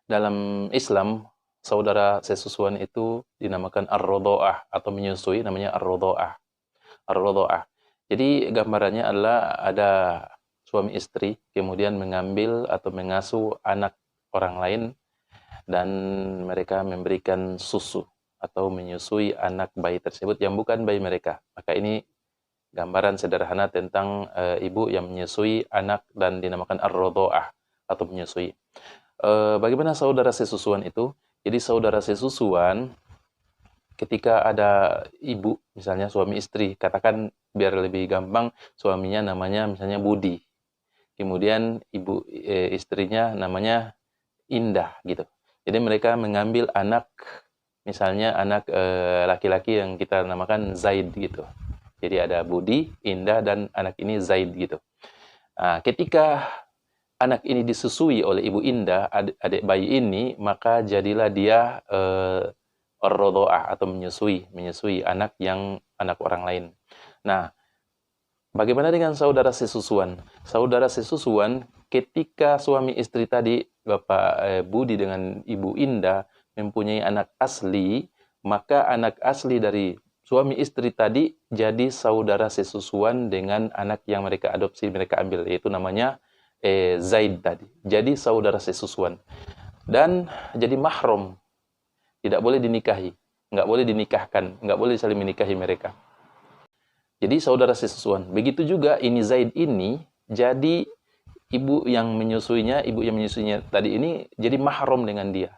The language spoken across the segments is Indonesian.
Dalam Islam, saudara sesusuan itu dinamakan ar-rodho'ah atau menyusui namanya ar-rodho'ah. Ar-rodho'ah. Jadi gambarannya adalah ada suami istri kemudian mengambil atau mengasuh anak orang lain dan mereka memberikan susu atau menyusui anak bayi tersebut yang bukan bayi mereka. Maka ini gambaran sederhana tentang ibu yang menyusui anak dan dinamakan ar-rodho'ah atau menyusui. Bagaimana saudara sesusuan itu? Jadi saudara sesusuan ketika ada ibu, misalnya suami istri, katakan biar lebih gampang, suaminya namanya misalnya Budi. Kemudian istrinya namanya Indah gitu. Jadi mereka mengambil anak, misalnya anak laki-laki yang kita namakan Zaid gitu. Jadi ada Budi, Indah, dan anak ini Zaid gitu. Nah, ketika anak ini disusui oleh Ibu Indah, adik bayi ini, maka jadilah dia ar-rodho'ah atau menyusui anak orang lain. Nah, bagaimana dengan saudara sesusuan? Saudara sesusuan ketika suami istri tadi, Bapak Budi dengan Ibu Indah mempunyai anak asli, maka anak asli dari suami istri tadi jadi saudara sesusuan dengan anak yang mereka adopsi, mereka ambil, yaitu namanya Zaid tadi. Jadi saudara sesusuan. Dan jadi mahram, tidak boleh dinikahi, nggak boleh dinikahkan, nggak boleh saling menikahi mereka. Jadi saudara sesusuan. Begitu juga ini Zaid ini jadi ibu yang menyusuinya tadi ini jadi mahram dengan dia.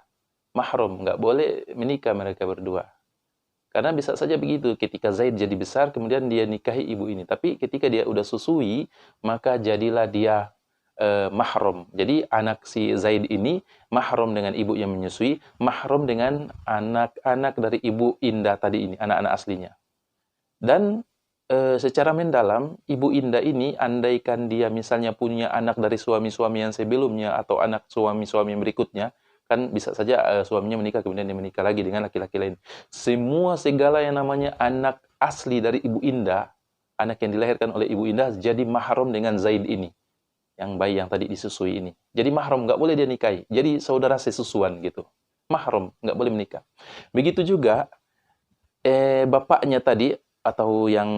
Mahram, nggak boleh menikah mereka berdua. Karena bisa saja begitu, ketika Zaid jadi besar, kemudian dia nikahi ibu ini. Tapi ketika dia udah susui, maka jadilah dia mahram. Jadi anak si Zaid ini mahram dengan ibu yang menyusui, mahram dengan anak-anak dari ibu Indah tadi ini, anak-anak aslinya. Dan secara mendalam, Ibu Indah ini andaikan dia misalnya punya anak dari suami-suami yang sebelumnya atau anak suami-suami yang berikutnya, kan bisa saja suaminya menikah kemudian dia menikah lagi dengan laki-laki lain. Semua segala yang namanya anak asli dari Ibu Indah, anak yang dilahirkan oleh Ibu Indah jadi mahram dengan Zaid ini, yang bayi yang tadi disusui ini. Jadi mahram, nggak boleh dia nikahi. Jadi saudara sesusuan gitu. Mahram, nggak boleh menikah. Begitu juga bapaknya tadi atau yang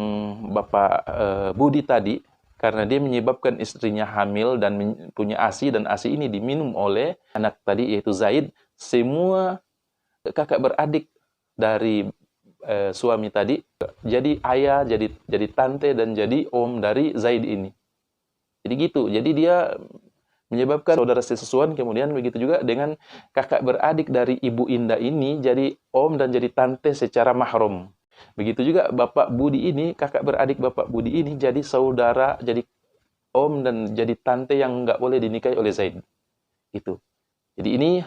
Bapak Budi tadi, karena dia menyebabkan istrinya hamil dan punya ASI, dan ASI ini diminum oleh anak tadi yaitu Zaid, semua kakak beradik dari suami tadi jadi ayah, jadi tante dan jadi om dari Zaid ini. Jadi gitu. Jadi dia menyebabkan saudara sesusuan, kemudian begitu juga dengan kakak beradik dari Ibu Indah ini jadi om dan jadi tante secara mahram. Begitu juga Bapak Budi ini, kakak beradik Bapak Budi ini jadi saudara, jadi om dan jadi tante yang nggak boleh dinikahi oleh Zaid. Gitu. Jadi ini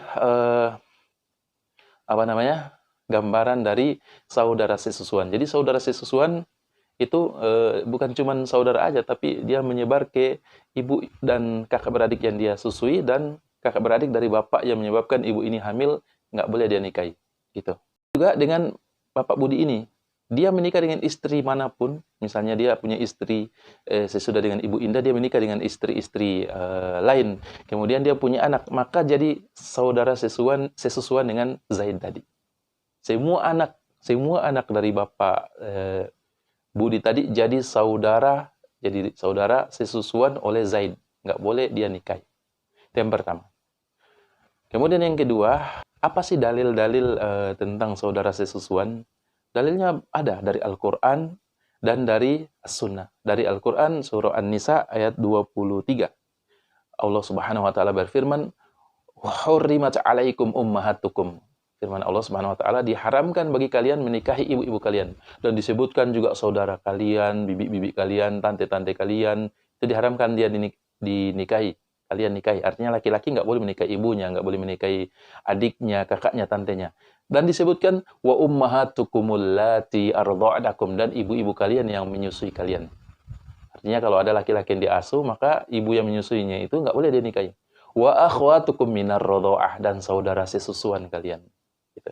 apa namanya, gambaran dari saudara sesusuan. Jadi saudara sesusuan itu bukan cuma saudara aja, tapi dia menyebar ke ibu dan kakak beradik yang dia susui dan kakak beradik dari bapak yang menyebabkan ibu ini hamil, nggak boleh dia nikahi. Gitu. Juga dengan Bapak Budi ini, dia menikah dengan istri manapun, misalnya dia punya istri sesudah dengan Ibu Indah, dia menikah dengan istri-istri lain, kemudian dia punya anak, maka jadi saudara sesusuan dengan Zaid tadi. Semua anak dari Bapak Budi tadi jadi saudara sesusuan oleh Zaid, nggak boleh dia nikahi. Itu yang pertama. Kemudian yang kedua, apa sih dalil-dalil tentang saudara sesusuan? Dalilnya ada dari Al-Quran dan dari As-Sunnah. Dari Al-Quran, surah An-Nisa ayat 23. Allah Subhanahu wa taala berfirman, "Hurrimat 'alaikum ummahatukum." Firman Allah Subhanahu wa taala, diharamkan bagi kalian menikahi ibu-ibu kalian, dan disebutkan juga saudara kalian, bibi-bibi kalian, tante-tante kalian, itu diharamkan dia dinikahi. Kalian nikahi. Artinya laki-laki nggak boleh menikahi ibunya, nggak boleh menikahi adiknya, kakaknya, tantenya. Dan disebutkan wa ummahatukumul lati ardha'nakum, dan ibu-ibu kalian yang menyusui kalian. Artinya kalau ada laki-laki yang diasuh, maka ibu yang menyusuinya itu nggak boleh dia nikahi. Wa akhwatukum minar radha'ah, dan saudara sesusuan kalian. Gitu.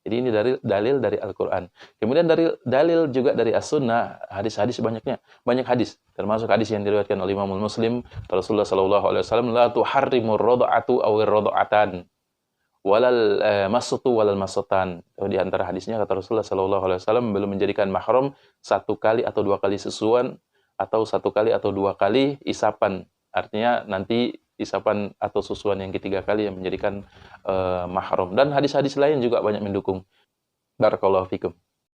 Jadi ini dalil dari Al-Quran. Kemudian dari dalil juga dari As-Sunnah, hadis-hadis banyaknya. Banyak hadis, termasuk hadis yang diriwayatkan oleh Imam Muslim, Rasulullah sallallahu alaihi wasallam, la tuharrimur radha'atu awir radha'atan. walal masutu walal masutan. Di antara hadisnya kata Rasulullah sallallahu alaihi wasallam belum menjadikan mahram 1 kali atau 2 kali susuan atau 1 kali atau 2 kali isapan. Artinya nanti isapan atau susuan yang ketiga kali yang menjadikan mahram. Dan hadis-hadis lain juga banyak mendukung. Barakallahu fikum.